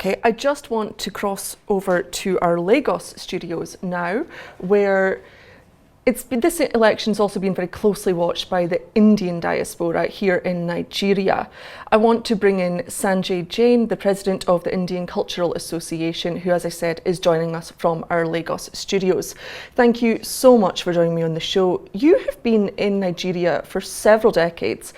Okay, I just want to cross over to our Lagos studios now, where this election's also been very closely watched by the Indian diaspora here in Nigeria. I want to bring in Sanjay Jain, the president of the Indian Cultural Association, who, as I said, is joining us from our Lagos studios. Thank you so much for joining me on the show. You have been in Nigeria for several decades,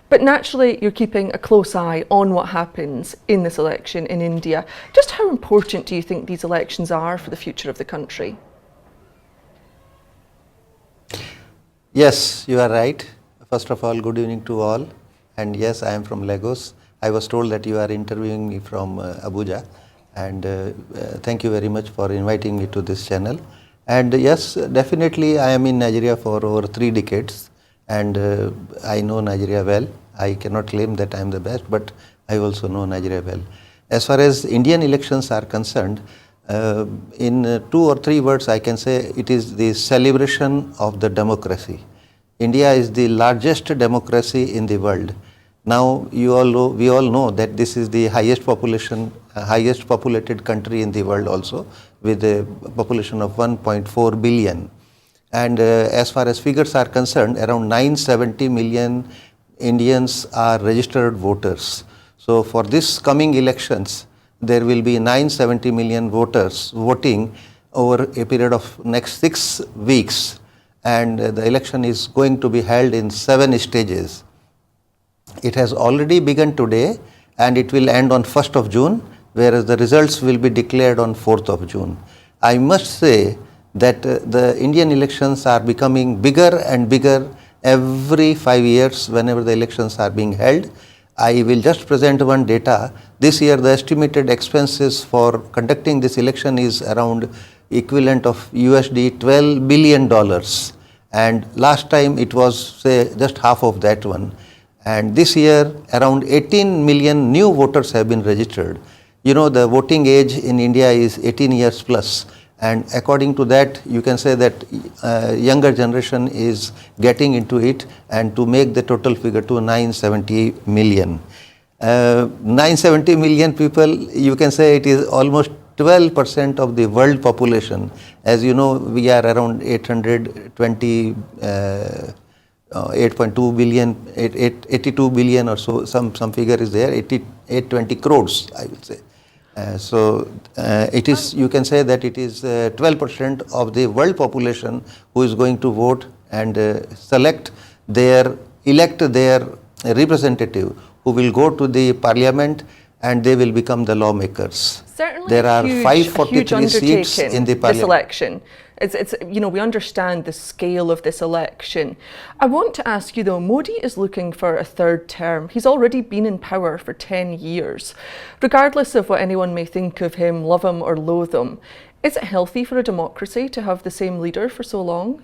but naturally you're keeping a close eye on what happens in this election in India. Just how important do you think these elections are for the future of the country? Yes, you are right. First of all, good evening to all. And yes, I am from Lagos. I was told that you are interviewing me from Abuja. And thank you very much for inviting me to this channel. And yes, definitely I am in Nigeria for over 3 decades. And I know Nigeria well. I cannot claim that I am the best, but I also know Nigeria well. As far as Indian elections are concerned, in 2 or 3 words, I can say it is the celebration of the democracy. India is the largest democracy in the world. Now, we all know that this is the highest populated country in the world also, with a population of 1.4 billion. And as far as figures are concerned, around 970 million Indians are registered voters. So for this coming elections, there will be 970 million voters voting over a period of next 6 weeks, and the election is going to be held in 7 stages. It has already begun today and it will end on 1st of June, whereas the results will be declared on 4th of June. I must say that the Indian elections are becoming bigger and bigger every 5 years whenever the elections are being held. I will just present one data. This year the estimated expenses for conducting this election is around equivalent of USD $12 billion, and last time it was, say, just half of that one. And this year around 18 million new voters have been registered. You know, the voting age in India is 18 years plus. And according to that, you can say that younger generation is getting into it, and to make the total figure to 970 million. 970 million people, you can say it is almost 12% of the world population. As you know, we are around 820, 8.2 billion, 82 billion or so, some figure is there, 820 crores, I would say. It is, you can say that it is 12% of the world population who is going to vote and elect their representative, who will go to the parliament and they will become the lawmakers. Certainly there are 543 seats in the parliament. This election. It's, you know, we understand the scale of this election. I want to ask you though, Modi is looking for a 3rd term. He's already been in power for 10 years. Regardless of what anyone may think of him, love him or loathe him, is it healthy for a democracy to have the same leader for so long?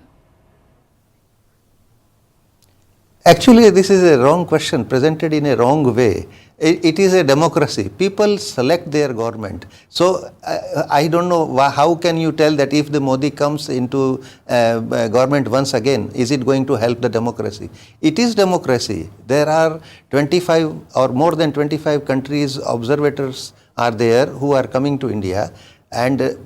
Actually, this is a wrong question presented in a wrong way. It is a democracy. People select their government. So I don't know how can you tell that if the Modi comes into government once again, is it going to help the democracy? It is democracy. There are 25 or more than 25 countries, observators are there who are coming to India, and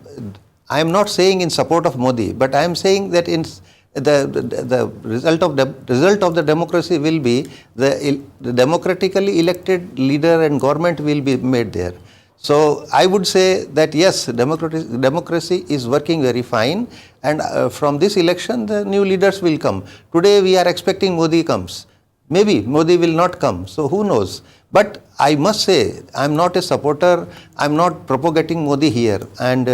I am not saying in support of Modi, but I am saying that in the result of the democracy will be the democratically elected leader and government will be made there. So I would say that yes, democracy is working very fine, and from this election the new leaders will come. Today we are expecting Modi comes. Maybe Modi will not come, so who knows. But I must say, I am not a supporter, I am not propagating Modi here, and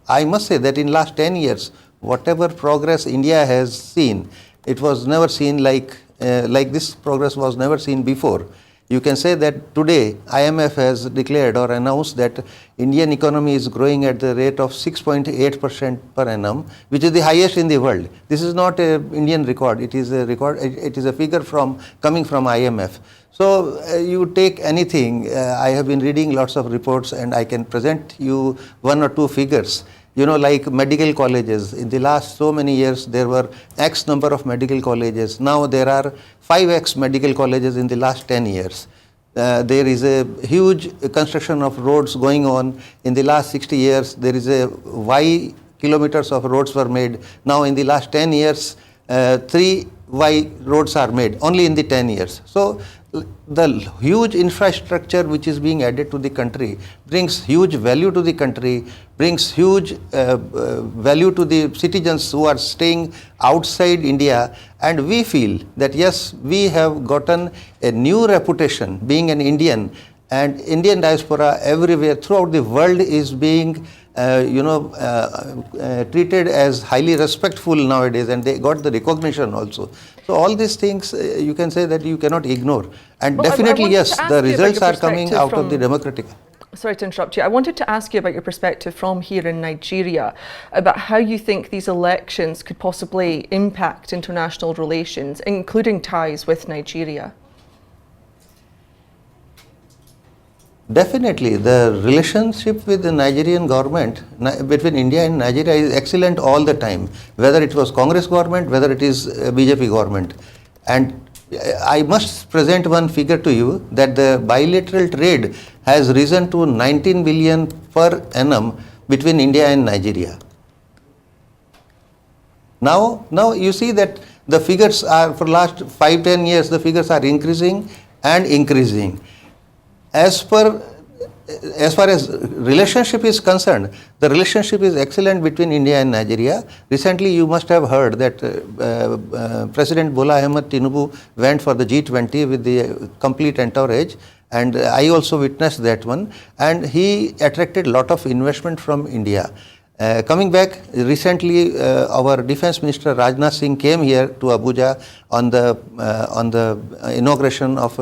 I must say that in last 10 years, whatever progress India has seen, it was never seen like this progress was never seen before. You can say that today IMF has declared or announced that Indian economy is growing at the rate of 6.8% per annum, which is the highest in the world. This is not an Indian record, it is a record, it is a figure coming from IMF. So you take anything, I have been reading lots of reports and I can present you 1 or 2 figures. You know, like medical colleges, in the last so many years, there were X number of medical colleges. Now there are 5X medical colleges in the last 10 years. There is a huge construction of roads going on. In the last 60 years, there is a Y kilometers of roads were made. Now in the last 10 years, 3 Y roads are made, only in the 10 years. So the huge infrastructure which is being added to the country brings huge value to the country, brings huge value to the citizens who are staying outside India, and we feel that yes, we have gotten a new reputation being an Indian, and Indian diaspora everywhere throughout the world is being treated as highly respectful nowadays, and they got the recognition also. So all these things you can say that you cannot ignore, and Well, definitely yes, the results are coming perspective out of the democratic. Sorry to interrupt you. I wanted to ask you about your perspective from here in Nigeria, about how you think these elections could possibly impact international relations, including ties with Nigeria. Definitely, the relationship with the Nigerian government, between India and Nigeria, is excellent all the time, whether it was Congress government, whether it is BJP government. And I must present one figure to you, that the bilateral trade has risen to 19 billion per annum between India and Nigeria. Now you see that the figures are, for last 5-10 years, the figures are increasing and increasing. As far as relationship is concerned, the relationship is excellent between India and Nigeria. Recently, you must have heard that President Bola Ahmed Tinubu went for the G20 with the complete entourage, and I also witnessed that one, and he attracted a lot of investment from India. Coming back, recently our Defence Minister Rajnath Singh came here to Abuja on the inauguration of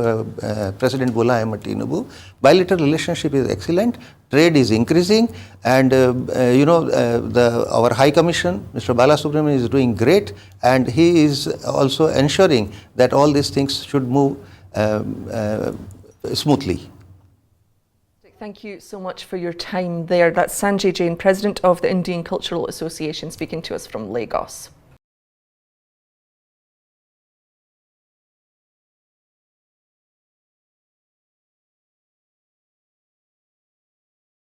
President Bola Ahmed Tinubu. Bilateral relationship is excellent, trade is increasing, and our High Commission, Mr. Balasubramanian, is doing great, and he is also ensuring that all these things should move smoothly. Thank you so much for your time there. That's Sanjay Jain, President of the Indian Cultural Association, speaking to us from Lagos.